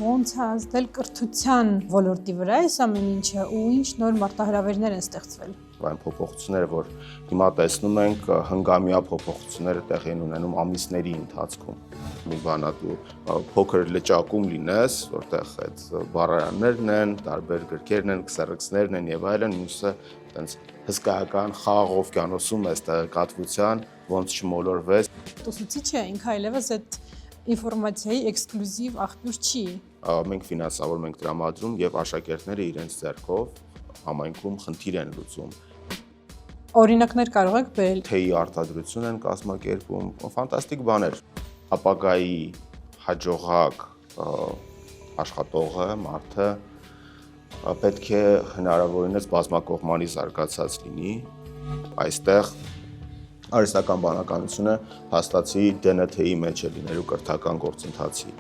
ոնց է ազդել կրթության ոլորտի վրա այս ամեն ինչը ու ինչ նոր մարտահրավերներ են ստեղծվել։ Այն փոփոխությունները, որ հիմա տեսնում ենք, հնգամյա փոփոխությունները տեղի են ունենում ամիսների ընթացքում։ Մի բանա դու փոքր լճակում լինես, որտեղ այդ բառարաններն են, տարբեր գրքերն են, քսերքսներն են եւ այլն, մյուսը այտենց հսկայական խաղ օվկիանոսում է տեղեկատվության, ոնց չմոլորվես։ Ուսուցիչը ինքը այլևս այդ ինֆորմացիայի էքսկլյուզիվ աղբյուր չի։ Մենք ֆինանսավորում ենք տրամադրում եւ աշակերտները իրենց ձեռքով համայնքում խնդիր են լուծում։ Օրինակներ կարող եք բերել։ Թեյի արտադրություն են կազմակերպում, ֆանտաստիկ բաներ։ Ապագայի հաջողակ աշխատողը, մարդը պետք է հնարավորինս բազմակողմանի զարգացած լինի։ Այստեղ արհեստական բանականությունը հաստացի ԴՆԹ-ի մեջ է լինելու կրթական գործընթացի։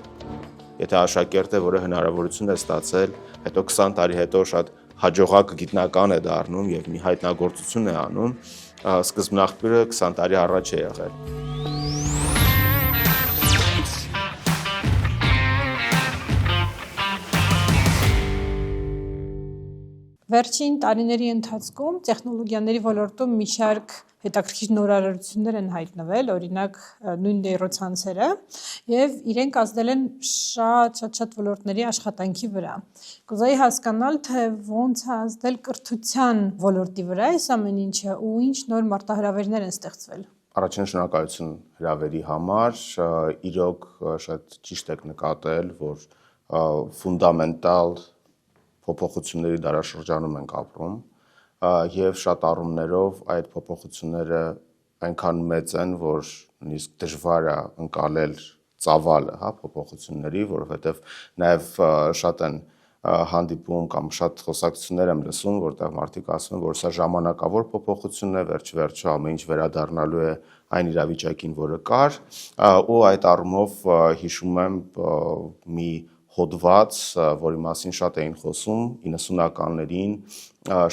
Եթե աշակերտ է, որը հնարավորություն է ստացել, հետո 20 տարի հետո շատ հաջողակ գիտնական է դառնում եւ մի հայտնագործություն է անում, սկզբնաղբյուրը 20 տարի առաջ է եղել։ Վերջին տարիների ընթացքում տեխնոլոգիաների ոլորտում մի շարք հետաքրքիր նորարարություններ են հայտնվել, օրինակ նույն նեյրոցանցերը, եւ իրենք ազդել են շատ ոլորտների աշխատանքի վրա։ Կուզեի հասկանալ, թե ոնց է ազդել կրթության ոլորտի վրա այս ամեն ինչը ու ինչ նոր մարտահրավերներ են ստեղծվել։ Առաջին շնորհակալություն հրավերի համար, իրոք շատ ճիշտ եք նկատել, որ ֆունդամենտալ փոփոխությունների դարաշրջանում ենք ապրում եւ շատ առումներով այդ փոփոխությունները այնքան մեծ են, որ նույնիսկ դժվար է ընկալել ծավալը, փոփոխությունների, որովհետեւ նաեւ շատ են հանդիպում կամ շատ խոսակցություններ եմ լսում, որտեղ մարդիկ ասում են, որ սա ժամանակավոր փոփոխություն է, վերջ-վերջո ամեն ինչ վերադառնալու է այն իրավիճակին, որը կար, ու այդ առումով հիշում եմ մի հոդված, որի մասին շատ էին խոսում 90-ականներին,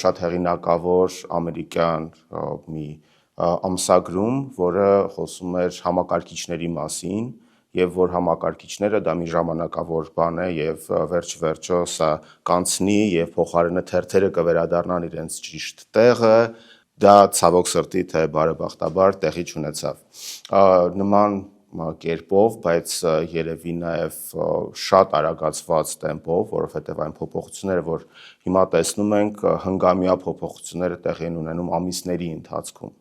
շատ հեղինակավոր ամերիկյան մի ամսագրում, որը խոսում էր համակարգիչների մասին, եւ որ համակարգիչները դա մի ժամանակավոր բան է եւ վերջ-վերջո սա կանցնի եւ փոխարենը թերթերը կվերադառնան իրենց ճիշտ տեղը, դա ցավոք սրտի թե բարեբախտաբար տեղի չունեցավ։ Նման կերպով, բայց երևի նաև շատ արագացված տեմպով, որովհետև այն փոփոխությունները, որ հիմա տեսնում ենք, հնգամյա փոփոխությունները տեղի են ունենում ամիսների ընթացքում։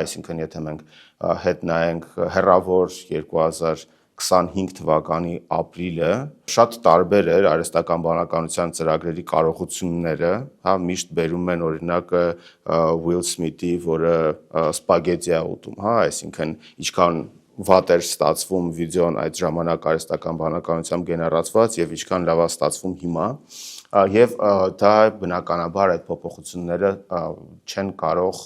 Այսինքն, եթե մենք հետ նայենք հեռավոր 2025 թվականի ապրիլը, շատ տարբեր էր արհեստական բանականության ծրագրերի կարողությունները, միշտ բերում են օրինակը Will Smith-ի, որը սպագետի է ուտում, այսինքն ինչքան վատ էր ստացվում վիդեոն այդ ժամանակ արհեստական բանականությամբ գեներացված եւ ինչքան լավ է ստացվում հիմա եւ դա բնականաբար այդ փոփոխությունները չեն կարող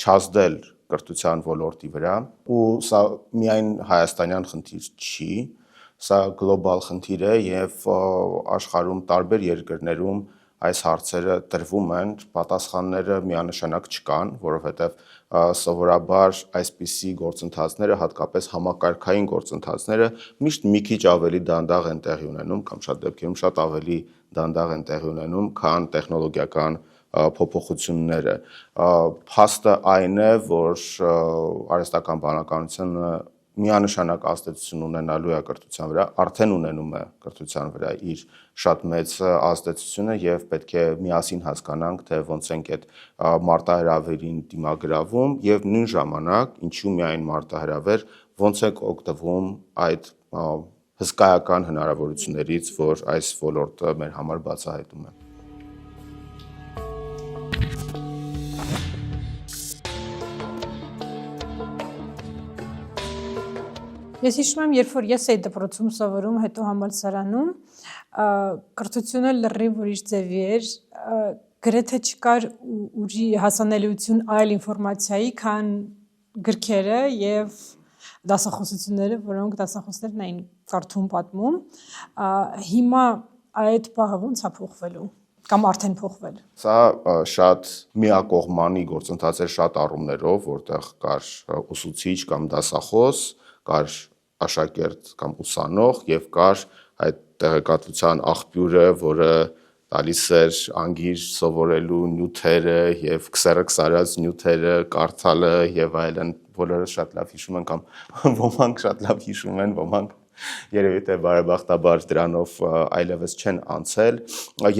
չազդել կրթության ոլորտի վրա ու սա միայն հայաստանյան խնդիր չի, սա գլոբալ խնդիր է եւ աշխարհում տարբեր երկրներում այս հարցերը տրվում են, պատասխանները միանշանակ չկան, որովհետև սովորաբար այսպիսի գործընթացները, հատկապես համակարգային գործընթացները միշտ մի քիչ ավելի դանդաղ են տեղի ունենում կամ շատ դեպքերում շատ ավելի դանդաղ են տեղի ունենում, քան տեխնոլոգիական փոփոխությունները։ Փաստը այն է, որ արհեստական բանականությունը միանշանակ ազդեցություն ունենալու է կրթության վրա, արդեն ունենում է կրթության վրա իր շատ մեծ ազդեցությունը եւ պետք է միասին հասկանանք, թե ոնց ենք այդ մարտահրավերին դիմագրավում եւ նույն ժամանակ, ինչու միայն մարտահրավեր, ոնց ենք օգտվում այդ հսկայական հնարավորություններից, որ այս ոլորտը մեր համար բացահայտում է։ Ես հիշում եմ, երբ որ ես էի դպրոցում սովորում, հետո համալսարանում, կրթությունը լրիվ ուրիշ ձևի էր, գրեթե չկար ուժի հասանելիություն այլ ինֆորմացիայի, քան գրքերը եւ դասախոսությունները, որոնք դասախոսներն էին կարդում պատմում, հիմա այդ պահը ոնց է փոխվելու կամ արդեն փոխվել։ Սա շատ միակողմանի գործընթաց էր շատ առումներով, որտեղ կար ուսուցիչ կամ դասախոս, կար աշակերտ կամ ուսանող եւ կար այդ տեղեկատվության աղբյուրը, որը տալիս էր անգիր սովորելու նյութերը եւ քսարած նյութերը, կարդալը եւ այլն, բոլորը շատ լավ հիշում են կամ ոմանք շատ լավ հիշում են, ոմանք երևի թե բարեբախտաբար դրանով այլևս չեն անցել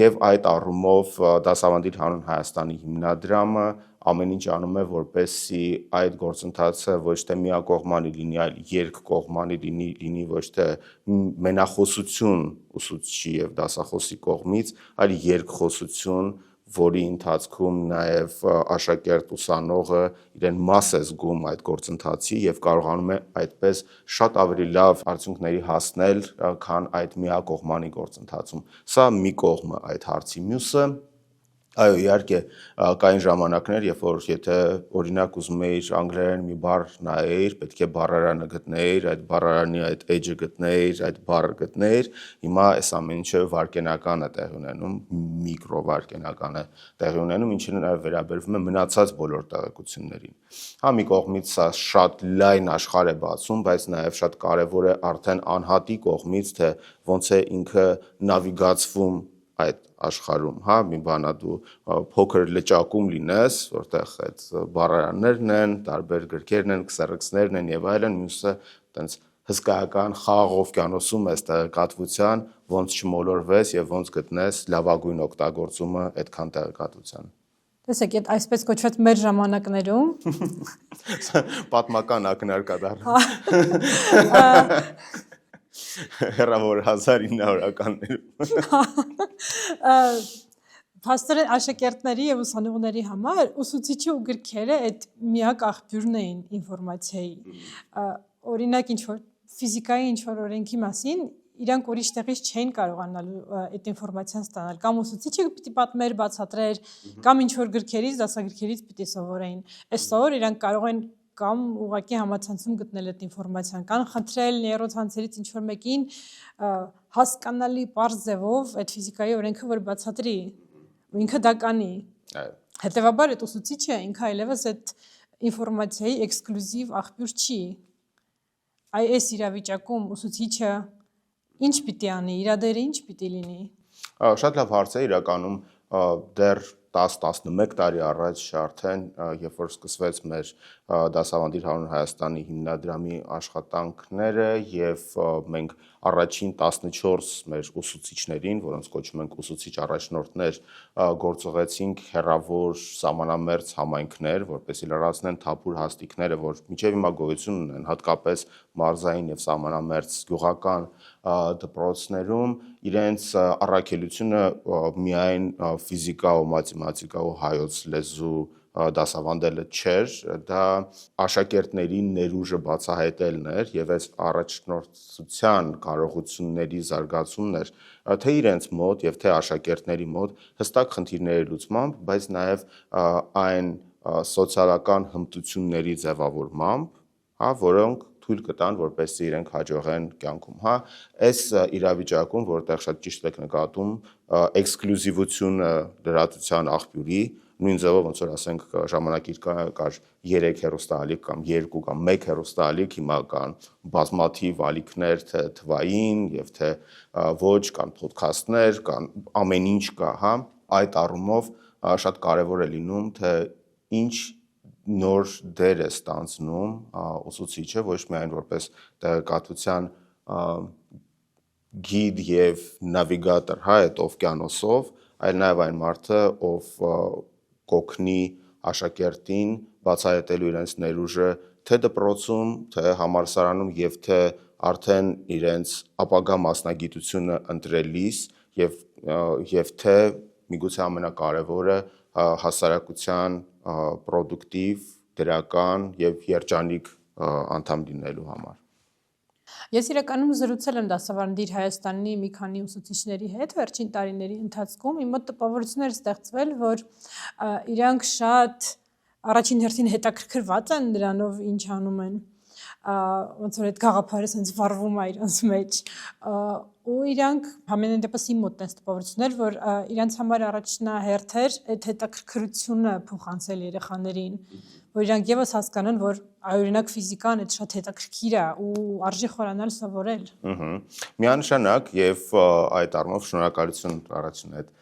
եւ այդ առումով Դասավանդի հանուն Հայաստանի հիմնադրամը ամեն ինչ անում է, որպեսզի այդ գործընթացը ոչ թե միակողմանի լինի, այլ երկկողմանի լինի ոչ թե մենախոսություն ուսուցչի եւ դասախոսի կողմից, այլ երկխոսություն, որի ընթացքում նաեւ աշակերտ ուսանողը իրեն մաս է զգում այդ գործընթացի եւ կարողանում է այդպես շատ ավելի լավ արդյունքների հասնել, քան այդ միակողմանի գործընթացում։ Սա մի կողմը այդ հարցի, մյուսը այո, իհարկե, կային ժամանակներ, երբ որ եթե օրինակ ուզում էիր անգլերեն մի բառ նայեիր, պետք է բառարանը գտնեիր, այդ բառարանի այդ edge-ը գտնեիր, այդ բառը գտնեիր, հիմա այս ամեն ինչը վարքենական է տեղի ունենում, միկրովարքենական է տեղի ունենում, ինչը վերաբերվում է մնացած բոլոր տեղեկություններին։ Հա, մի կողմից սա շատ լայն աշխարհ է բացում, բայց նաև շատ կարևոր է արդեն անհատի կողմից, թե ոնց է ինքը նավիգացվում այդ աշխարհում, հա, մի բանա դու փոքր լճակում լինես, որտեղ այդ բառարաններն են, տարբեր գրքերն են, քսերքսներն են եւ այլն, մյուսը այտենց հսկայական խաղ օվկիանոսում ես տեղեկատվության, ոնց չմոլորվես եւ ոնց գտնես լավագույն օգտագործումը այդքան տեղեկատվության։ Տեսեք, այդ այսպես կոչված մեր ժամանակներում պատմական ակնարկ կա դառնում։ Հեռավոր 1900-ականներում։ Փաստորեն աշակերտների եւ ուսանողների համար ուսուցիչը ու գրքերը այդ միակ աղբյուրն էին ինֆորմացիայի։ Օրինակ ինչ-որ ֆիզիկայի ինչ-որ օրենքի մասին իրանք ուրիշ տեղից չէին կարողանալու այդ ինֆորմացիան ստանալ, կամ ուսուցիչը պիտի պատմեր, բացատրեր, կամ ինչ-որ գրքերից, դասագրքերից պիտի սովորեին։ Այսօր իրանք կարող են կամ ուղղակի համացանցում գտնել այդ ինֆորմացիան, կան խնդրել ներոցանցերից ինչ-որ մեկին հասկանալի պարզ ձևով այդ ֆիզիկայի օրենքը, որ բացատրի, ու ինքը դա կանի։ Հետևաբար այդ ուսուցիչը ինքը այլևս այդ ինֆորմացիայի էքսկլյուզիվ աղբյուր չի։ Այս իրավիճակում ուսուցիչը ինչ պիտի անի, իր դերը ինչ պիտի լինի։ Շատ լավ հարց է, իրականում դեռ 10-11 տարի առաջ արդեն, երբ որ սկսվեց մեր Դասավանդի հանուն Հայաստանի հիմնադրամի աշխատանքները եւ մենք առաջին 14 մեր ուսուցիչներին, որոնց կոչում ենք ուսուցիչ առաջնորդներ, գործողեցինք հեռավոր սահմանամերձ համայնքներ, որպեսզի լրացնեն թափուր հաստիկները, որ մինչև հիմա գոյություն ունեն, հատկապես մարզային եւ սահմանամերձ գյուղական դպրոցներում, իրենց առաքելությունը միայն ֆիզիկա ու մաթեմատիկա ու հայոց լեզու դասավանդելը չէր, դա աշակերտների ներուժը բացահայտելն էր եւ այս առաջնորդության կարողությունների զարգացումն էր, թե իրենց մոտ եւ թե աշակերտների մոտ հստակ խնդիրների լուծմամբ, բայց նաեւ այն սոցիալական հմտությունների ձևավորմամբ, հա, որոնք թույլ կտան, որպեսզի իրենք հաջողեն կյանքում, հա, այս իրավիճակում, որտեղ շատ ճիշտ եք նկատում, էքսկլյուզիվությունը լրատվության աղբյուրի, նույն ձևով ոնց որ ասենք ժամանակիր կար 3 հեռուստաալիք կամ 2 կամ 1 հեռուստաալիք, հիմա կան բազմաթիվ ալիքներ, թե թվային եւ թե ոչ, կան ոդքասթներ, կան ամեն ինչ կա, հա, այդ առումով շատ կարեւոր է լինում, թե ինչ նոր դեր է ստանձնում ուսուցիչը, ոչ միայն որպես տեղեկատվության գիդ եւ նավիգատոր, հա, այդ օվկիանոսով, այլ նաեւ այն մարդը, ով կօգնի աշակերտին բացահայտելու իրենց ներուժը թե դպրոցում, թե համալսարանում եւ թե արդեն իրենց ապագա մասնագիտությունը ընտրելիս եւ թե միգուցե ամենակարևորը հասարակության պրոդուկտիվ, դրական եւ երջանիկ անդամ լինելու համար։ Ես իրականում զրուցել եմ Դասավանդի Հայաստանի մի քանի ուսուցիչների հետ վերջին տարիների ընթացքում, իմ մոտ տպավորություններ ստեղծվել, որ իրանք շատ առաջին հերթին հետաքրքրված են նրանով, ինչ անում են, ոնց որ այդ գաղափարը sense վառվում է իրանց մեջ ու իրանք ամենայն դեպս իմ մոտ տես տպավորություններ որ իրանց համար առաջնահերթ էր այդ հետաքրքրությունը փոխանցել երեխաներին որ իրանք եւս հասկանան որ օրինակ ֆիզիկան այդ շատ հետաքրքիր է ու արժի խորանալ սովորել Միանշանակ եւ այդ առումով շնորհակալություն առաջին այդ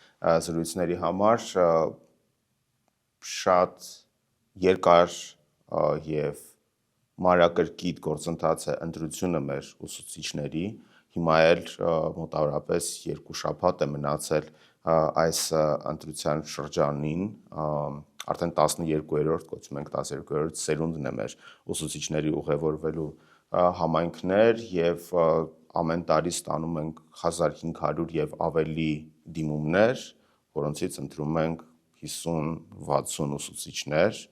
զրույցների համար շատ երկար եւ մանրակրկիտ գործընթաց է ընտրությունը մեր ուսուցիչների հիմա էլ մոտավորապես 2 շաբաթ է մնացել այս ընտրության շրջանին արդեն 12-րդ կոչում ենք 12-րդ սերունդն է մեր ուսուցիչների ուղևորվելու համայնքներ եւ ամեն տարի ստանում ենք 1500 եւ ավելի դիմումներ որոնցից ընտրում ենք 50-60 ուսուցիչներ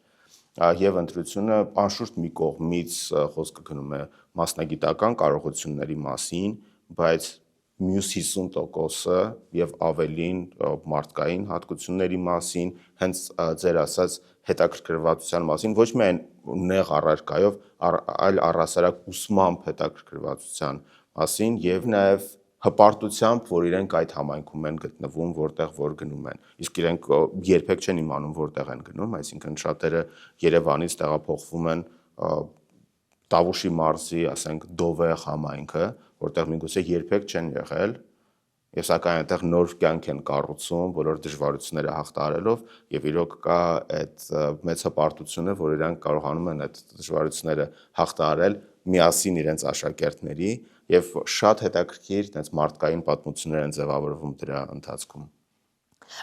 եւ ընտրությունը անշուշտ մի կողմից խոսքը գնում է մասնագիտական կարողությունների մասին, բայց մյուս 50%-ը եւ ավելին մարդկային հատկությունների մասին, հենց ձեր ասած հետաքրքրվածության մասին, ոչ միայն նեղ առարկայով, այլ առհասարակ ուսմամբ հետաքրքրվածության մասին եւ նաեւ հպարտությամբ, որ իրենք այդ համայնքում են գտնվում, որտեղ որ գնում են։ Իսկ իրենք երբեք չեն իմանում, որտեղ են գնում, այսինքն շատերը Երևանից տեղափոխվում են Տավուշի մարզի, ասենք, Դովեղ համայնքը, որտեղ միգուցե երբեք չեն եղել, եւ սակայն այնտեղ նոր կյանք են կառուցում, բոլոր դժվարությունները հաղթահարելով, եւ իրոք կա այդ մեծ հպարտությունը, որ իրանք կարողանում են այդ դժվարությունները հաղթահարել միասին իրենց աշակերտների եւ շատ հետաքրքիր այդպես մարդկային պատմություններ են ձևավորվում դրա ընթացքում։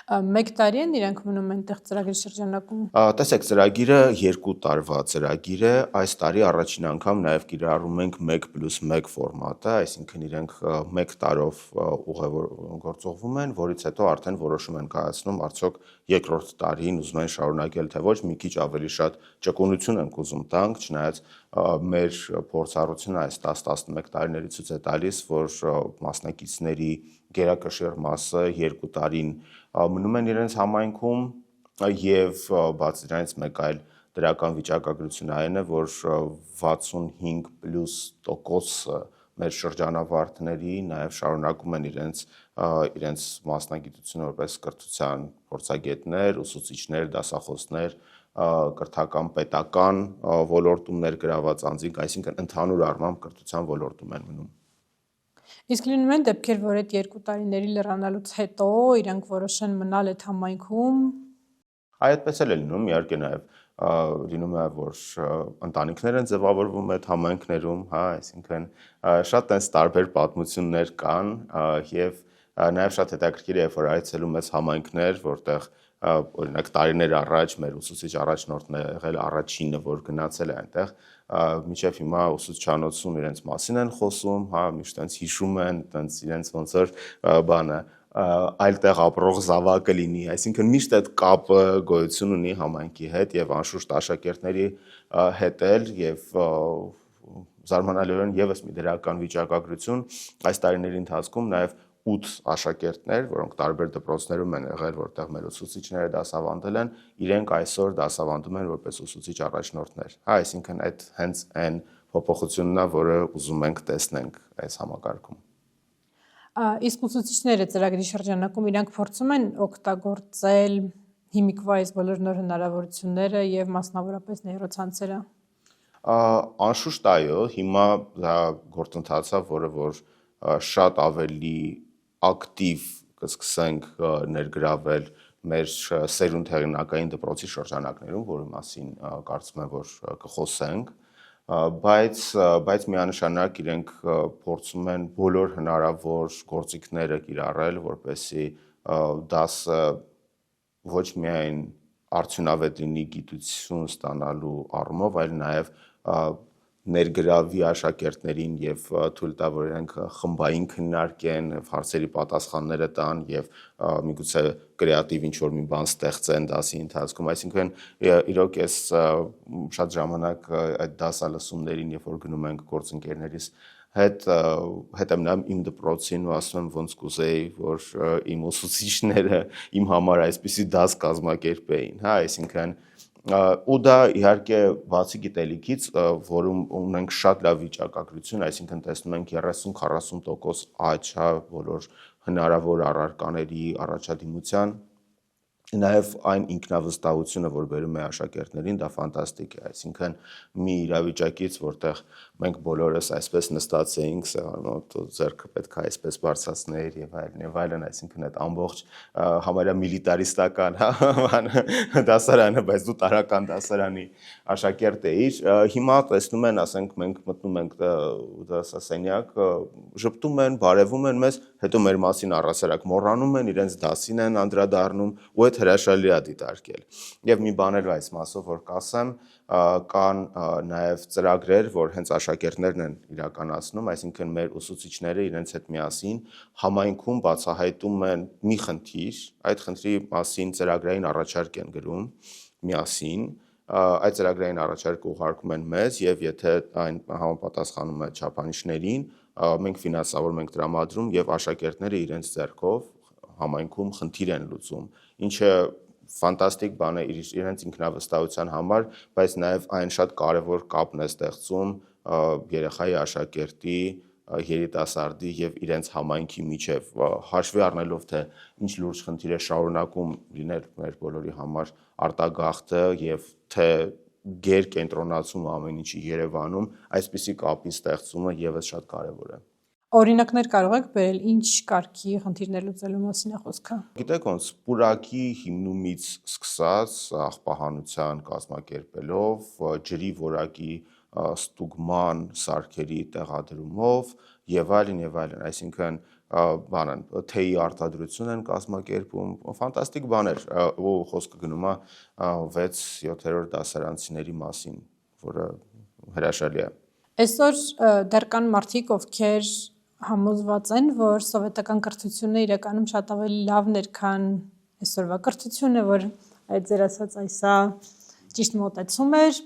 Մեկ տարի են իրանք մնում այնտեղ ծրագրի շրջանակում։ Տեսեք, ծրագիրը 2 տարվա ծրագիր է, այս տարի առաջին անգամ նաև կիրառում ենք 1+1 ֆորմատը, այսինքն իրենք 1 տարով գործողվում են, որից հետո արդեն որոշում են կայացնում, արդյոք երկրորդ տարին ուզում են շարունակել, թե ոչ, մի քիչ ավելի շատ ճկունություն ենք ուզում տանք, չնայած մեր փորձառությունը այս 10-11 տարիների ցույց է տալիս, որ մասնակիցների գերակշիռ մասը 2 տարին մնում են իրենց համայնքում եւ բացի դրանից մեկ այլ դրական վիճակագրությունը այն է, որ 65+% մեր շրջանավարտների նաեւ շարունակում են իրենց մասնագիտությունը որպես կրթության փորձագետներ, ուսուցիչներ, դասախոսներ, կրթական պետական ոլորտում ներգրաված անձինք, այսինքն ընդհանուր առմամբ կրթության ոլորտում են մնում։ Իսկ լինում են դեպքեր, որ այդ 2 տարիների լրանալուց հետո իրանք որոշեն մնալ այդ համայնքում։ Այդպես էլ է լինում, իհարկե նաև լինում է, որ ընտանիքներ են ձևավորվում այդ համայնքներում, հա, այսինքն շատ այնց տարբեր պատմություններ կան եւ նաև շատ հետաքրքիր է, որ այցելում ես համայնքներ, որտեղ օրինակ տարիներ առաջ մեր ուսուցիչ առաջնորդն է եղել առաջինը, որ գնացել է այնտեղ, մինչև հիմա ուսուցչանոցում իրենց մասին են խոսում, հա, միշտ այնց հիշում են, այնց իրենց ոնց որ բանը այլտեղ ապրող զավակը լինի, այսինքն միշտ այդ կապը գոյություն ունի համայնքի հետ եւ անշուշտ աշակերտների հետ էլ եւ զարմանալիորեն եւս մի դրական վիճակագրություն այս տարիների ընթացքում նաեւ 8 աշակերտներ, որոնք տարբեր դպրոցներում են եղել, որտեղ մեր ուսուցիչները դասավանդել են, իրենք այսօր դասավանդում են որպես ուսուցիչ առաջնորդներ։ Հա, այսինքն այդ հենց այն փոփոխությունն է, որը ուզում ենք տեսնենք այս համակարգում։ Իսկ ուսուցիչները ծրագրի շրջանակում իրանք փորձում են օգտագործել հիմիկվա այս բոլոր նոր հնարավորությունները եւ մասնավորապես նեյրոցանցերը։ Անշուշտ այո, հիմա դա գործընթաց է, որը որ շատ ավելի ակտիվ կսկսենք ներգրավել մեր սերունդ հեղինակային դպրոցի շրջանակներում, որի մասին կարծում եմ, որ կխոսենք, բայց միանշանակ իրենք փորձում են բոլոր հնարավոր գործիքները կիրառել, որպեսզի դասը ոչ միայն արդյունավետ լինի գիտություն ստանալու առումով, այլ նաև ներգրավի աշակերտներին եւ թույլ տա, որ իրենք խմբային քննարկեն, հարցերի պատասխանները տան եւ միգուցե կրեատիվ ինչ-որ մի բան ստեղծեն դասի ընթացքում, այսինքն իրոք ես շատ ժամանակ այդ դասալսումներին, երբ որ գնում ենք գործընկերներիս հետ եմ նայում իմ դպրոցին ու ասում եմ ոնց կուզեի, որ իմ ուսուցիչները իմ համար այսպիսի դաս կազմակերպեին, հա, այսինքն ու դա իհարկե բացի գիտելիքից, որում ունենք շատ լավ վիճակագրություն, այսինքն տեսնում ենք 30-40% աճ, հա, բոլոր հնարավոր առարկաների առաջադիմության, նաև այն ինքնավստահությունը, որ բերում է աշակերտներին, դա ֆանտաստիկ է, այսինքն մի իրավիճակից, որտեղ մենք բոլորս այսպես նստած էինք սեղանոտ, ձեռքը պետք է այսպես բարձրացնել եւ այլն, այսինքն այդ ամբողջ համարյա միլիտարիստական, հա, դասարանը, բայց դու տարական դասարանի աշակերտ էիր, հիմա տեսնում են, ասենք մենք մտնում ենք դասասենյակ, ժպտում են, բարևում են մեզ, հետո մեր մասին առասարակ մոռանում են, իրենց դասին են անդրադառնում ու այդ հրաշալի է դիտարկել։ Եվ մի բան էլ այս մասով որ կասեմ, կան նաև ծրագրեր, որ հենց աշակերտներն են իրականացնում, այսինքն մեր ուսուցիչները իրենց հետ միասին համայնքում բացահայտում են մի խնդիր, այդ խնդրի մասին ծրագրային առաջարկ են գրում միասին, այդ ծրագրային առաջարկը ուղարկում են մեզ եւ եթե այն համապատասխանում է չափանիշներին, մենք ֆինանսավորում ենք տրամադրում եւ աշակերտները իրենց ձեռքով համայնքում խնդիր են լուծում, ինչը ֆանտաստիկ բան է իրենց ինքնավստահության համար, բայց նաև այն շատ կարևոր կապն է ստեղծում երեխայի աշակերտի, երիտասարդի եւ իրենց համայնքի միջև, հաշվի առնելով թե ինչ լուրջ խնդիր է շարունակում լինել մեր բոլորի համար արտագաղթը եւ թե գերկենտրոնացումը ամեն ինչի Երևանում, այսպիսի կապի ստեղծումը եւս շատ կարևոր է։ Օրինակներ կարող եք բերել, ինչ կարգի խնդիրներ լուծելու մասին է խոսքը։ Գիտեք ոնց, պուրակի հիմնումից սկսած աղբահանության կազմակերպելով, ջրի որակի ստուգման սարքերի տեղադրումով եւ այլն, այսինքն բանն թեյի արտադրություն են կազմակերպում, ֆանտաստիկ բաներ, ու խոսքը գնում է 6-7-րդ դասարանցիների մասին, որը հրաշալի է։ Այսօր դեռ կան մարդիկ, ովքեր համոզված են, որ սովետական կրթությունը իրականում շատ ավելի լավն էր, քան այսօրվա կրթությունը, որ այդ ձեր ասած այսա ճիշտ մոտեցում էր,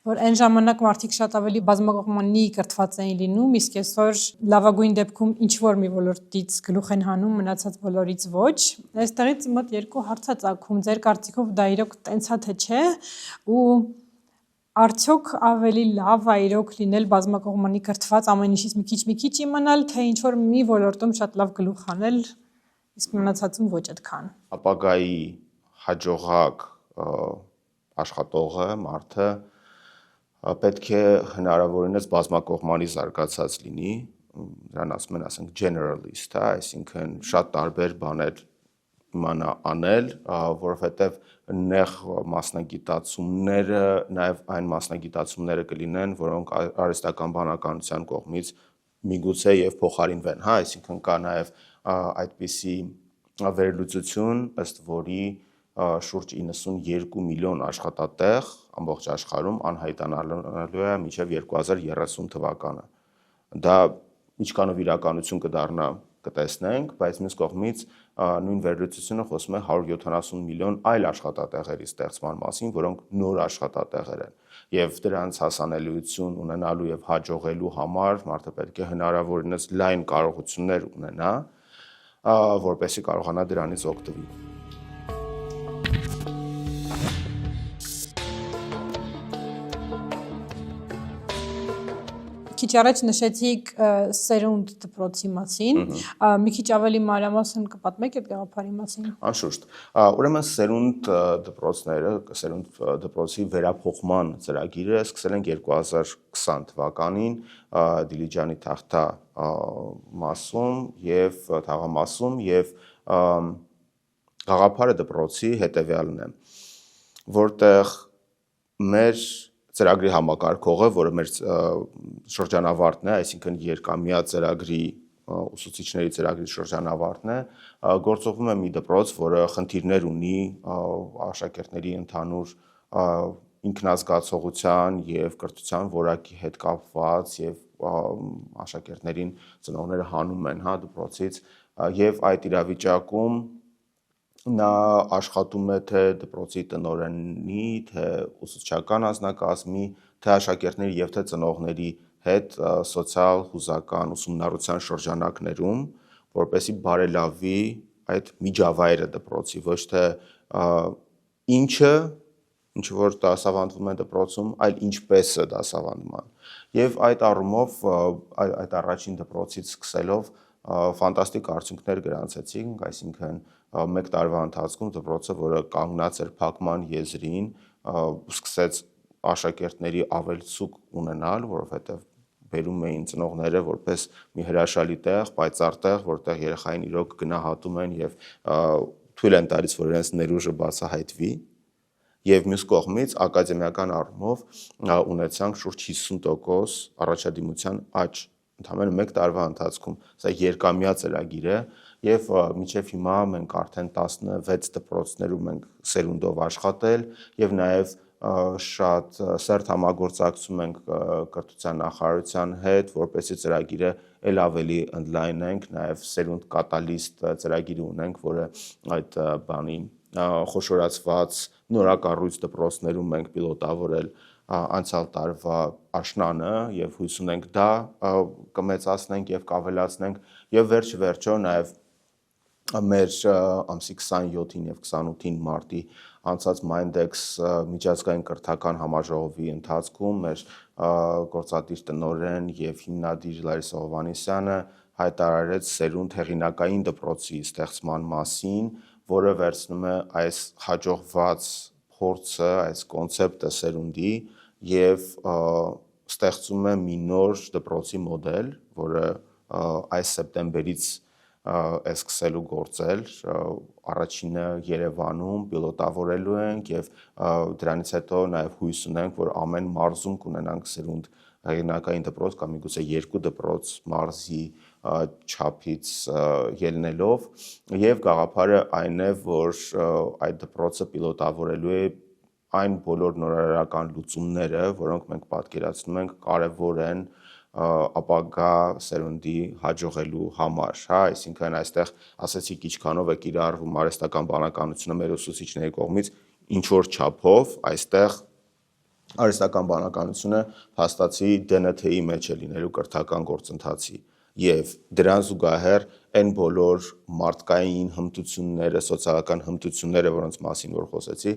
որ այն ժամանակ մարդիկ շատ ավելի բազմակողմանի կրթված էին լինում, իսկ այսօր լավագույն դեպքում ինչ որ մի ոլորտից գլուխ են հանում, մնացած բոլորից ոչ։ Այստեղից մոտ երկու հարց է ծագում, ձեր կարծիքով դա իրոք տենց է թե չէ, ու արդյոք ավելի լավ է իրոք լինել բազմակողմանի կրթված ամեն ինչից մի քիչ իմանալ, թե ինչ որ մի ոլորտում շատ լավ գլուխ հանել, իսկ մնացածում ոչ այդքան։ Ապագայի հաջողակ աշխատողը, մարդը պետք է հնարավորինս բազմակողմանի զարգացած լինի, դրան ասում են, ասենք generalist, հա, այսինքն շատ տարբեր բաներ իմանա անել, որովհետև նեղ մասնագիտացումները նաև այն մասնագիտացումները կլինեն, որոնք արհեստական բանականության կողմից միգուցե եւ փոխարինվեն, հա, այսինքն կա նաև այդպիսի վերլուծություն, ըստ որի շուրջ 92 միլիոն աշխատատեղ ամբողջ աշխարհում անհայտանալու է մինչև 2030 թվականը։ Դա ինչքանով իրականություն կդառնա կտեսնենք, բայց մյուս կողմից նույն վերլուծությունը խոսում է 170 միլիոն այլ աշխատատեղերի ստեղծման մասին, որոնք նոր աշխատատեղեր են։ Եվ դրանց հասանելիություն ունենալու եւ հաջողելու համար մարդը պետք է հնարավորինս լայն կարողություններ ունենա, որպեսզի կարողանա դրանից օգտվել։ Քիչ առաջ նշեցիք սերունդ դպրոցի մասին, մի քիչ ավելի մանրամասն կպատմեք այդ գաղափարի մասին։ Անշուշտ, ուրեմն սերունդ դպրոցները, սերունդ դպրոցի վերափոխման ծրագիրը սկսել ենք 2020 թվականին Դիլիջանի Թախտա մասում եւ թաղամասում եւ գաղափարը դպրոցի հետեւյալն է, որտեղ մեր ծրագրի համակարգողը, որը մեր շրջանավարտն է, այսինքն երկամյա ծրագրի ուսուցիչների ծրագրի շրջանավարտն է, գործողվում է մի դպրոց, որը խնդիրներ ունի աշակերտների ընդհանուր ինքնազգացողության եւ կրթության որակի հետ կապված եւ աշակերտներին ծնողները հանում են, հա, դպրոցից եւ այդ իրավիճակում նա աշխատում է թե դպրոցի տնօրենի, թե ուսուցչական անձնակազմի, թե աշակերտների եւ թե ծնողների հետ սոցիալ հուզական ուսումնառության շրջանակներում, որպեսզի բարելավի այդ միջավայրը դպրոցի, ոչ թե ինչը ինչ որ դասավանդվում է դպրոցում, այլ ինչպես է դասավանդման։ Եվ այդ առումով այդ առաջին դպրոցից սկսելով ֆանտաստիկ արդյունքներ գրանցեցինք, այսինքն մեկ տարվա ընթացքում դպրոցը, որը կանգնած էր փակման եզրին, սկսեց աշակերտների ավելցուկ ունենալ, որովհետև բերում էին ծնողները որպես մի հրաշալի տեղ, պայծառ տեղ, որտեղ երեխային իրոք գնահատում են եւ թույլ են տալիս, որ իրենց ներուժը բացահայտվի։ Եվ մյուս կողմից ակադեմիական առումով ունեցանք շուրջ 50% առաջադիմության աճ ընդամենը մեկ տարվա ընթացքում։ Սա երկամյա ծրագիր է եւ մինչեւ հիմա մենք արդեն 16 դպրոցներում ենք սերունդով աշխատել եւ նաեւ շատ սերտ համագործակցում ենք կրթության նախարարության հետ, որպեսզի ծրագիրը ել ավելի ընդլայնենք, նաեւ սերունդ կատալիստ ծրագիր ունենք, որը այդ բանի խոշորացված նորակառույց դպրոցներում ենք պիլոտավորել անցյալ տարվա աշնանը եւ հույս ունենք դա կմեծացնենք եւ կավելացնենք եւ վերջը նաեւ մեր ամսի 27-ին եւ 28-ին մարտի անցած Mindex միջազգային կրթական համաժողովի ընթացքում մեր գործադիր տնօրեն եւ հիմնադիր Լարիսա Հովհաննիսյանը հայտարարեց սերունդ հեղինակային դպրոցի ստեղծման մասին, որը վերցնում է այս հաջողված փորձը, այս կոնցեպտը սերունդի եւ ստեղծում է մի նոր դպրոցի մոդել, որը այս սեպտեմբերից է սկսելու գործել, առաջինը Երևանում պիլոտավորելու ենք եւ դրանից հետո նաեւ հույս ունենք, որ ամեն մարզում կունենանք սերունդ հեղինակային դպրոց կամ միգուցե 2 դպրոց մարզի չափից ելնելով եւ գաղափարը այն է, որ այդ դպրոցը պիլոտավորելու է այն բոլոր նորարարական լուծումները, որոնք մենք պատկերացնում ենք կարևոր են ապագա սերունդի հաջողելու համար, հա, այսինքն այստեղ ասեցի ինչքանով է կիրառվում արհեստական բանականությունը մեր ուսուցիչների կողմից, ինչ որ չափով այստեղ արհեստական բանականությունը փաստացի ԴՆԹ-ի մեջ է լինելու կրթական գործընթացի եւ դրան զուգահեռ այն բոլոր մարդկային հմտությունները, սոցիալական հմտությունները, որոնց մասին որ խոսեցի,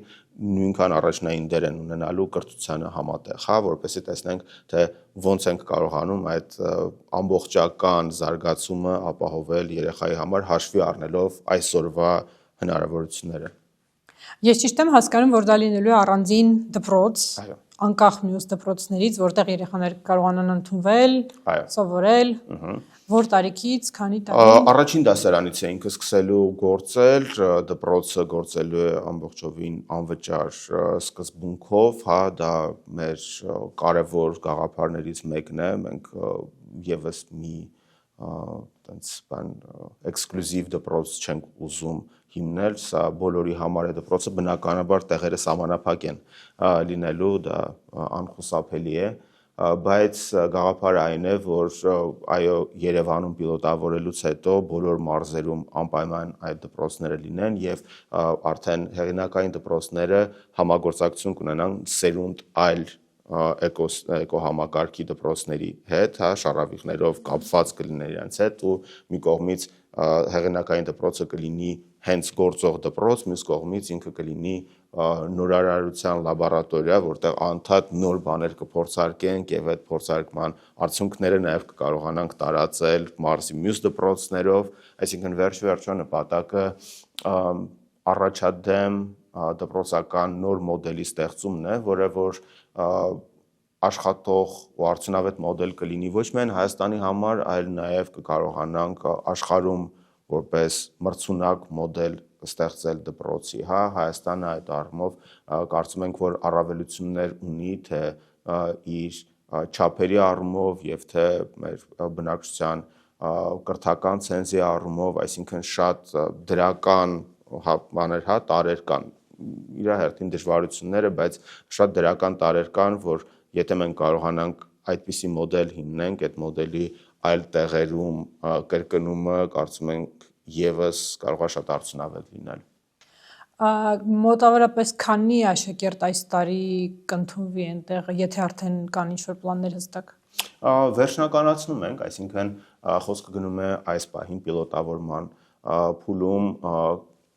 նույնքան առաջնային դեր են ունենալու կրթությանը համատեղ, հա, որպեսզի տեսնենք, թե ոնց ենք կարողանում այդ ամբողջական զարգացումը ապահովել երեխայի համար հաշվի առնելով այսօրվա հնարավորությունները։ Ես ճիշտ եմ հասկանում, որ դա լինելու է առանձին դպրոց, անկախ մյուս դպրոցներից, որտեղ երեխաները կարողանան ընդունվել, սովորել, որ տարիքից, քանի տարի։ Առաջին դասարանից է ինքը սկսելու գործել, դպրոցը գործելու է ամբողջովին անվճար սկզբունքով, հա, դա մեր կարևոր գաղափարներից մեկն է, մենք եւս մի տենց բան էքսկլյուզիվ դպրոց չենք ուզում հիմնել, սա բոլորի համար է դպրոցը, բնականաբար տեղերը սահմանափակ են լինելու, դա անխուսափելի է, բայց գաղափարը այն է, որ այո Երևանում պիլոտավորելուց հետո բոլոր մարզերում անպայման այդ դպրոցները լինեն եւ արդեն հեղինակային դպրոցները համագործակցություն կունենան սերունդ այլ էկոհամակարգի դպրոցների հետ, հա, շարավիղներով կապված կլիներ իրենց հետ ու մի կողմից հեղինակային դպրոցը կլինի հենց գործող դպրոց, մյուս կողմից ինքը կլինի նորարարության լաբորատորիա, որտեղ անդադ նոր բաներ կփորձարկենք եւ այդ փորձարկման արդյունքները նաեւ կկարողանանք տարածել մարզի մյուս դպրոցներով, այսինքն վերջ-վերջո նպատակը առաջադեմ դպրոցական նոր մոդելի ստեղծումն է, որը որ աշխատող ու արդյունավետ մոդել կլինի ոչ միայն Հայաստանի համար, այլ նաեւ կկարողանանք աշխարհում որպես մրցունակ մոդել ստեղծել դպրոցի, հա, Հայաստանը այդ առումով կարծում ենք, որ առավելություններ ունի, թե իր չափերի առումով եւ թե մեր բնակչության կրթական ցենզի առումով, այսինքն շատ դրական բաներ, հա, տարեր կան, իր հերթին դժվարությունները, բայց շատ դրական տարեր կան, որ եթե մենք կարողանանք այդպիսի մոդել հիմնենք, այդ մոդելի այլ տեղերում կրկնումը կարծում ենք եւս կարող է շատ արդյունավետ լինել։ Մոտավորապես քանի աշակերտ այս տարի կընդունվի այնտեղ, եթե արդեն կան ինչ-որ պլաններ հստակ։ Վերջնականացնում ենք, այսինքն խոսքը գնում է այս պահին պիլոտավորման փուլում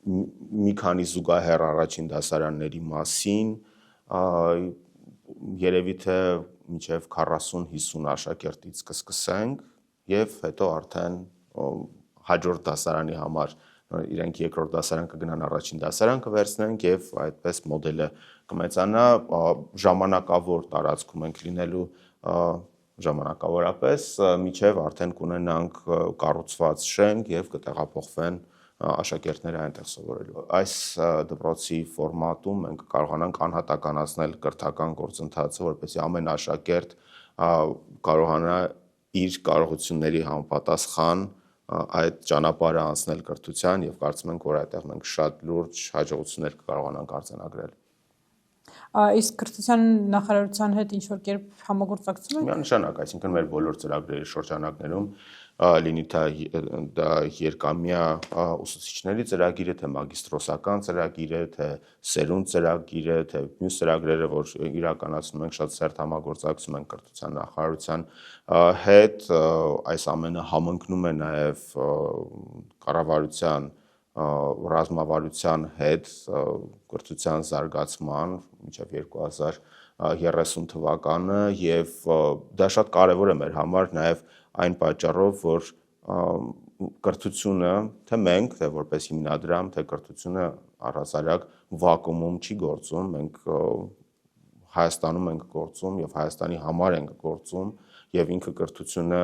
մի քանի զուգահեռ առաջին դասարանների մասին, երևի թե մինչև 40-50 աշակերտից կսկսենք եւ հետո արդեն հաջորդ դասարանի համար իրենք երկրորդ դասարան կգնան առաջին դասարան կվերցնենք եւ այդպես մոդելը կմեծանա ժամանակավոր տարածքում ենք լինելու ժամանակավորապես միջև արդեն կունենանք կառուցված շենք եւ կտեղափոխվեն աշակերտները այնտեղ սովորելու։ Այս դպրոցի ֆորմատում մենք կարողանանք անհատականացնել կրթական գործընթացը, որպեսզի ամեն աշակերտ կարողանա իր կարողությունների համապատասխան այդ ճանապարհը անցնել կրթության եւ կարծում ենք, որ այդտեղ մենք շատ լուրջ հաջողություններ կկարողանանք արձանագրել։ Իսկ կրթության նախարարության հետ ինչ որ կերպ համագործակցում եք։ Միանշանակ, այսինքն մեր բոլոր ծրագրերի շրջանակներում լինի դա երկամյա ուսուցիչների ծրագիրը, թե մագիստրոսական ծրագիրը, թե սերունդ ծրագիրը, թե մյուս ծրագրերը, որ իրականացնում ենք, շատ սերտ համագործակցում ենք կրթության նախարարության հետ, այս ամենը համընկնում է նաև կառավարության ռազմավարության հետ կրթության զարգացման մինչև 2030 թվականը եւ դա շատ կարեւոր է մեր համար նաեւ այն պատճառով, որ կրթությունը, թե մենք, թե որպես հիմնադրամ, թե կրթությունը առհասարակ վակուումում չի գործում, մենք Հայաստանում ենք գործում եւ Հայաստանի համար ենք գործում եւ ինքը կրթությունը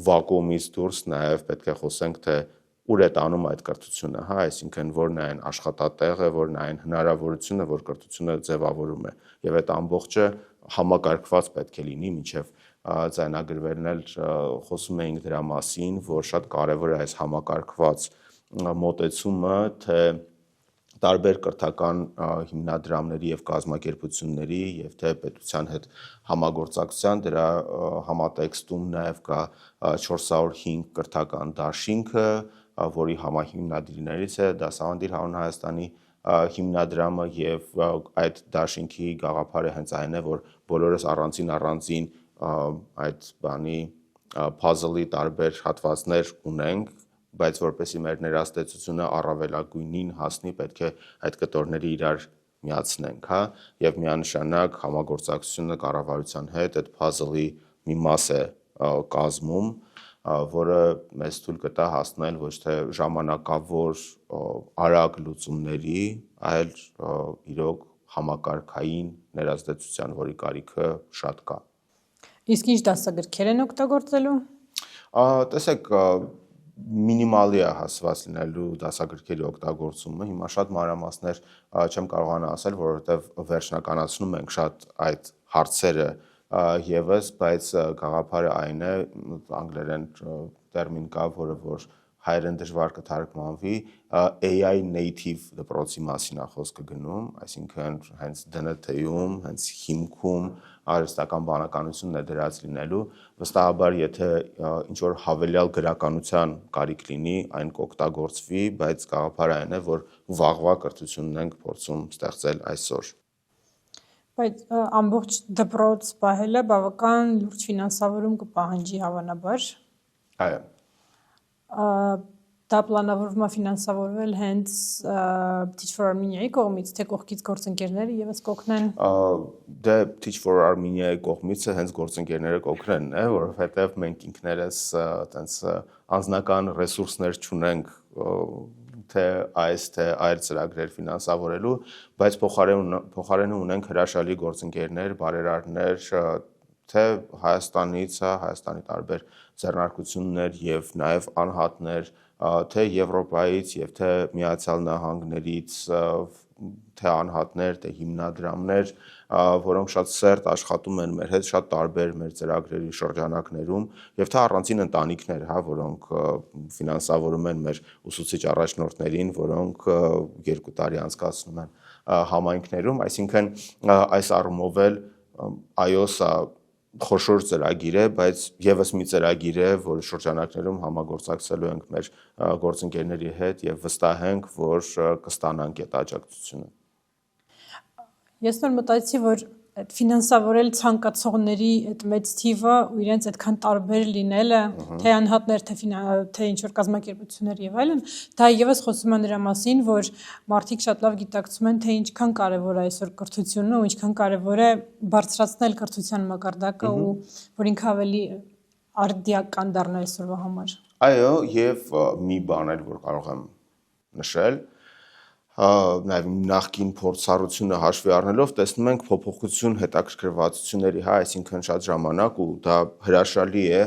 վակուումից դուրս նաեւ պետք է խոսենք, թե ուր է տանում այդ կրթությունը, հա, այսինքն որն է այն աշխատատեղը, որն է այն հնարավորությունը, որ կրթությունը ձևավորում է եւ այդ ամբողջը համակարգված պետք է լինի մինչեւ ձայնագրվելն էլ խոսում էինք դրա մասին, որ շատ կարեւոր է այս համակարգված մոտեցումը, թե տարբեր կրթական հիմնադրամների եւ կազմակերպությունների եւ թե պետության հետ համագործակցության դրա համատեքստում նաեւ կա 405 կրթական դաշինքը, որի համահիմնադիրներից է Դասավանդի հանուն Հայաստանի հիմնադրամը եւ այդ դաշինքի գաղափարը հենց այն է, որ բոլորս առանձին այդ բանի puzzle-ի տարբեր հատվածներ ունենք, բայց որպեսզի մեր ներաստեցությունը առավելագույնին հասնի, պետք է այդ կտորները իրար միացնենք, հա, եւ միանշանակ համագործակցությունը կառավարության հետ այդ puzzle-ի մի մաս է կազմում, որը մեզ թույլ կտա հասնել ոչ թե ժամանակավոր արագ լուծումների, այլ իրոք համակարգային ներազդեցության, որի կարիքը շատ կա։ Իսկ ինչ դասագրքեր են օգտագործելու։ Տեսեք, մինիմալի է հասված լինելու դասագրքերի օգտագործումը, հիմա շատ մանրամասներ չեմ կարողանա ասել, որովհետև վերջնականացնում ենք շատ այդ հարցերը եւս, բայց գաղափարը այն է, անգլերեն տերմին կա, որը որ հայերեն դժվար կթարգմանվի, AI native դպրոցի մասին է խոսքը գնում, այսինքն հենց ԴՆԹ-ում, հենց հիմքում արհեստական բանականությունն է դրած լինելու, վստահաբար եթե ինչ որ հավելյալ գրականության կարիք լինի, այն կօգտագործվի, բայց գաղափարը այն է, որ վաղվա կրթությունն ենք փորձում ստեղծել այսօր։ Բայց ամբողջ դպրոց պահելը բավական լուրջ ֆինանսավորում կպահանջի հավանաբար։ Այո։ Դա պլանավորվում է ֆինանսավորվել հենց Teach for Armenia-ի կողմից, թե կողքից գործընկերները եւս կօգնեն։ Դե Teach for Armenia-ի կողմից հենց գործընկերները կօգնեն, է, որովհետեւ մենք ինքներս այտենց անձնական ռեսուրսներ չունենք թե այս թե այլ ծրագրեր ֆինանսավորելու, բայց փոխարենը ունենք հրաշալի գործընկերներ, բարերարներ, թե Հայաստանից, Հայաստանի տարբեր ձեռնարկություններ եւ նաեւ անհատներ, թե Եվրոպայից եւ թե Միացյալ Նահանգներից, թե անհատներ, թե հիմնադրամներ, որոնք շատ սերտ աշխատում են մեր հետ շատ տարբեր մեր ծրագրերի շրջանակներում եւ թե առանձին ընտանիքներ, հա, որոնք ֆինանսավորում են մեր ուսուցիչ առաջնորդներին, որոնք 2 տարի անցկացնում են համայնքներում, այսինքն այս առումով էլ այո, սա խոշոր ծրագիր է, բայց եւս մի ծրագիր է, որ շրջանակներում համագործակցելու ենք մեր գործընկերների հետ եւ վստահ ենք, որ կստանանք այդ աջակցությունը։ Ես նոր մտածեցի, որ այդ ֆինանսավորել ցանկացողների այդ մեծ թիվը ու իրենց այդքան տարբեր լինելը, թե անհատներ, թե ինչ որ կազմակերպություններ եւ այլն, դա եւս խոսում է նրա մասին, որ մարդիկ շատ լավ գիտակցում են, թե ինչքան կարեւոր է այսօր կրթությունը ու ինչքան կարեւոր է բարձրացնել կրթության մակարդակը ու որ ինքը ավելի արդիական դառնա այսօրվա համար։ Այո, եւ մի բան էլ որ կարող եմ նշել, նաև նախկին փորձառությունը հաշվի առնելով տեսնում ենք փոփոխություն հետաքրքրվածությունների, հա, այսինքն շատ ժամանակ ու դա հրաշալի է,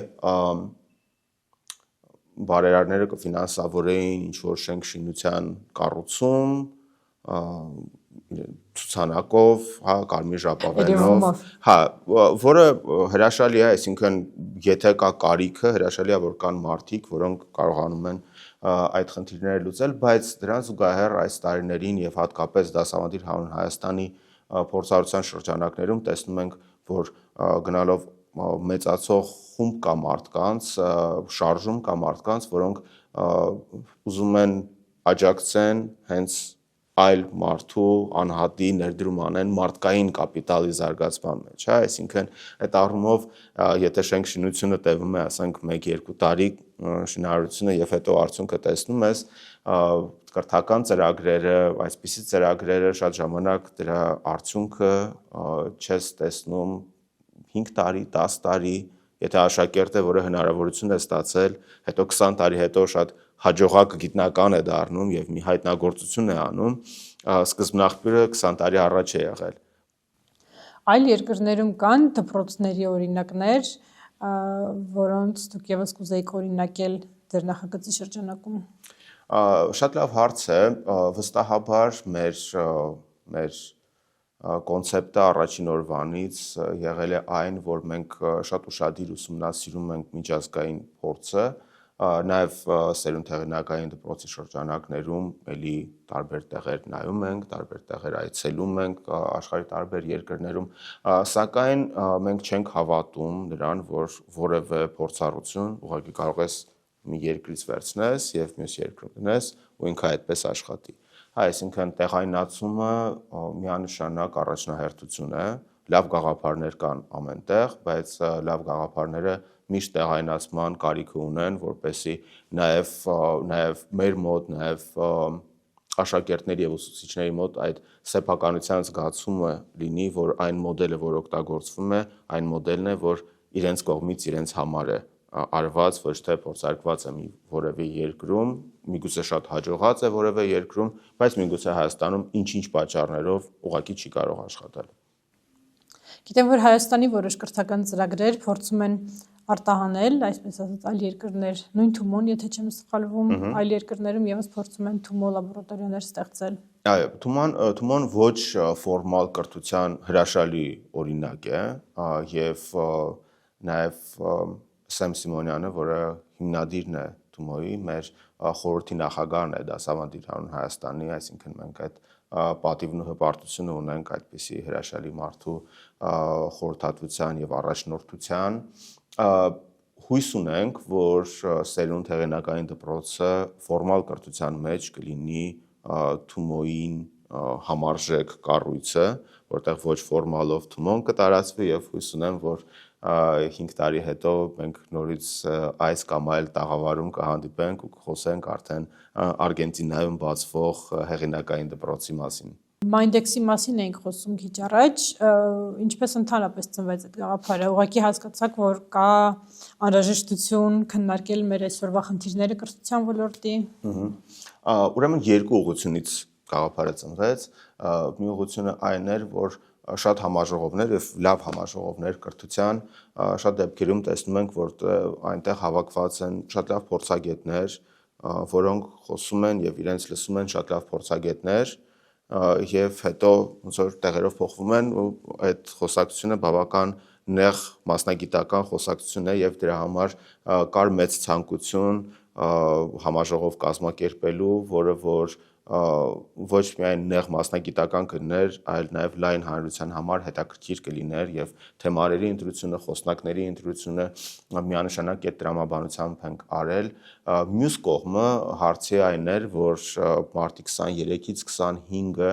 բարերարները կֆինանսավորեին ինչ-որ շենք-շինության կառուցում, ցուցանակով, հա, կարմիր ժապավենով, հա, որը հրաշալի է, այսինքն եթե կա կարիքը, հրաշալի է, որ կան մարդիկ, որոնք կարողանում են այդ խնդիրները լուծել, բայց դրան զուգահեռ այս տարիներին եւ հատկապես դասավանդիր հանուն Հայաստանի փորձառության շրջանակներում տեսնում ենք, որ գնալով մեծացող խումբ կա մարդկանց, շարժում կա մարդկանց, որոնք ուզում են աջակցեն հենց այլ մարդու անհատի ներդրում անեն մարդկային կապիտալի զարգացման մեջ, հա, այսինքն այդ առումով եթե շենք-շինությունը տևում է, ասենք 1-2 տարի շինարարությունը եւ հետո արդյունքը տեսնում ես, կրթական ծրագրերը, այսպիսի ծրագրերը շատ ժամանակ դրա արդյունքը չես տեսնում 5 տարի, 10 տարի, եթե աշակերտը, որը հնարավորություն է ստացել, հետո 20 տարի հետո շատ հաջողակ գիտնական է դառնում եւ մի հայտնագործություն է անում, սկզբնաղբյուրը 20 տարի առաջ է եղել։ Այլ երկրներում կան դպրոցների օրինակներ, որոնց դուք եւս կուզեիք օրինակել ձեր նախագծի շրջանակում։ Շատ լավ հարց է, վստահաբար մեր կոնցեպտը առաջին օրվանից եղել է այն, որ մենք շատ ուշադիր ուսումնասիրում ենք միջազգային փորձը, նաև սերունդհեղինակային դպրոցի շրջանակներում էլի տարբեր տեղեր նայում ենք, տարբեր տեղեր այցելում ենք աշխարհի տարբեր երկրներում, սակայն մենք չենք հավատում նրան, որ որևէ փորձառություն ուղղակի կարող ես մի երկրից վերցնես եւ մյուս երկրում դնես ու ինքը այդպես աշխատի։ Այսինքն տեղայնացումը միանշանակ առաջնահերթություն է, լավ գաղափարներ կան ամենտեղ, բայց լավ գաղափարները միշտ տեղայնացման կարիք ունեն, որպեսզի նաև մեր մոտ, նաև աշակերտների եւ ուսուցիչների մոտ այդ սեփականության զգացումը լինի, որ այն մոդելը, որ օգտագործվում է, այն մոդելն է, որ իրենց կողմից իրենց համար է արված, ոչ թե փորձարկված է որևէ երկրում, միգուցե շատ հաջողած է որևէ երկրում, բայց միգուցե Հայաստանում ինչ-ինչ պատճառներով ուղղակի չի կարող աշխատել։ Գիտեմ, որ Հայաստանի որոշ կրթական ծրագրեր փորձում են արտահանել, այսպես ասած, այլ երկրներ, նույն Թումոն, եթե չեմ սխալվում, այլ երկրներում եւս փորձում են Թումո լաբորատորիաներ ստեղծել։ Այո, Թումոն ոչ ֆորմալ կրթության հրաշալի օրինակ է եւ նաեւ Սեմ Սիմոնյանը, որը հիմնադիրն է Թումոյի, մեր խորհրդի նախագահն է դասավանդիր հանուն Հայաստանի, այսինքն մենք այդ պատիվն ու հպարտությունը ունենք այդպիսի հրաշալի մարդու խորհրդատվության եւ առաջնորդության։ Հույս ունենք, որ սերունդ հեղինակային դպրոցը ֆորմալ կրթության մեջ կլինի Թումոյին համարժեք կառույցը, որտեղ ոչ ֆորմալով Թումոն կտարածվի եւ հույս ունեմ, որ 5 տարի հետո մենք նորից այս կամ այլ տաղավարում կհանդիպենք ու կխոսենք արդեն Արգենտինայում բացվող հեղինակային դպրոցի մասին։ Mindexi մասին էինք խոսում քիչ առաջ, ինչպես ընդհանրապես ծնվեց այդ գաղափարը, ուղղակի հասկացաք, որ կա անհրաժեշտություն քննարկել մեր այսօրվա խնդիրները կրթության ոլորտի։ Ուրեմն երկու ուղղությունից գաղափարը ծնվեց, մի ուղղությունը այն էր, որ շատ համաժողովներ եւ լավ համաժողովներ կրթության շատ դեպքերում տեսնում ենք, որ այնտեղ հավաքված են շատ լավ փորձագետներ, որոնք խոսում են եւ իրենց լսում են շատ լավ փորձագետներ եւ հետո ոնց որ տեղերով փոխվում են ու այդ խոսակցությունը բավական նեղ մասնագիտական խոսակցություն է եւ դրա համար կար մեծ ցանկություն համաժողով կազմակերպելու, որը որ ոչ միայն նեղ մասնագիտական կլիներ, այլ նաև լայն հանրության համար հետաքրքիր կլիներ եւ թեմարերի ընտրությունը, խոսնակների ընտրությունը միանշանակ այդ տրամաբանությամբ ենք արել։ Մյուս կողմը հարցի այն էր, որ մարտի 23-ից 25-ը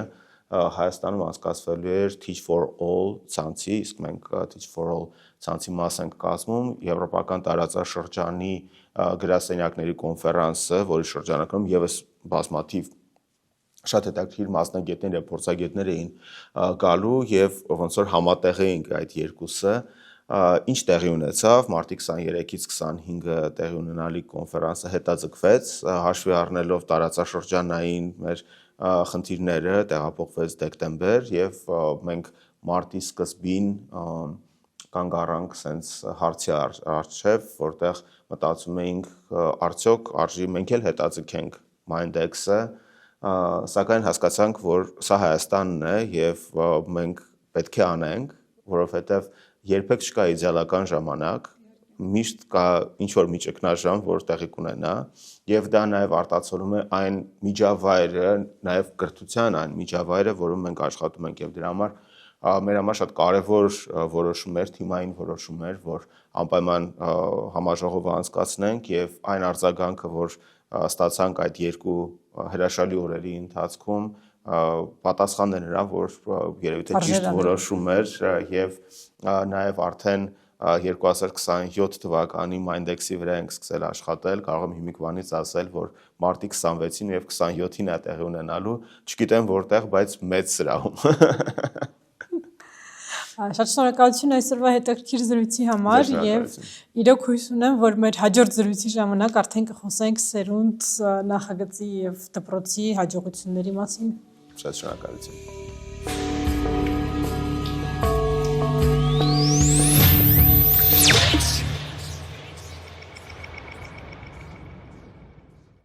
Հայաստանում անցկացվելու էր Teach for All ցանցի, իսկ մենք Teach for All ցանցի մաս ենք կազմում եվրոպական տարածաշրջանի գրասենյակների կոնֆերանսը, որի շրջանակում եւս բազմաթիվ շատ հետաքրքիր մասնագետներ եւ փորձագետներ էին գալու եւ ոնց որ համատեղեինք այդ երկուսը ինչ տեղի ունեցավ մարտի 23-ից 25-ը տեղի ունենալիք կոնֆերանսը հետաձգվեց հաշվի առնելով տարածաշրջանային մեր խնդիրները տեղափոխվեց դեկտեմբեր եւ մենք մարտի սկզբին կանգ առանք sense հարցի առջև որտեղ մտածում էինք արդյոք արժի մենք էլ հետաձգենք Mindex-ը սակայն հասկացանք որ սա Հայաստանն է եւ մենք պետք է անենք որովհետեւ երբեք չկա իդեալական ժամանակ միշտ կա ինչ-որ մի ճգնաժամ, որ տեղի կունենա, եւ դա նաեւ արտացոլում է այն միջավայրը, նաեւ կրթության այն միջավայրը, որում մենք աշխատում ենք եւ դրա համար մեր համար շատ կարեւոր որոշում էր, թիմային որոշում էր, որ անպայման համաժողով անցկացնենք եւ այն արձագանքը, որ ստացանք այդ երկու հրաշալի օրերի ընթացքում պատասխանն է նրան, որ երևի թե ճիշտ որոշում էր եւ նաեւ արդեն 2027 թվականի Mindex-ի վրա ենք սկսել աշխատել, կարող եմ հիմիկվանից ասել, որ մարտի 26-ին եւ 27-ին է տեղի ունենալու, չգիտեմ որտեղ, բայց մեծ սրահում։ Շատ շնորհակալություն այսօրվա հետաքրքիր զրույցի համար եւ իրոք հույս ունեմ, որ մեր հաջորդ զրույցի ժամանակ արդեն կխոսենք սերունդ նախագծի եւ դպրոցի հաջողությունների մասին։ Շատ շնորհակալություն։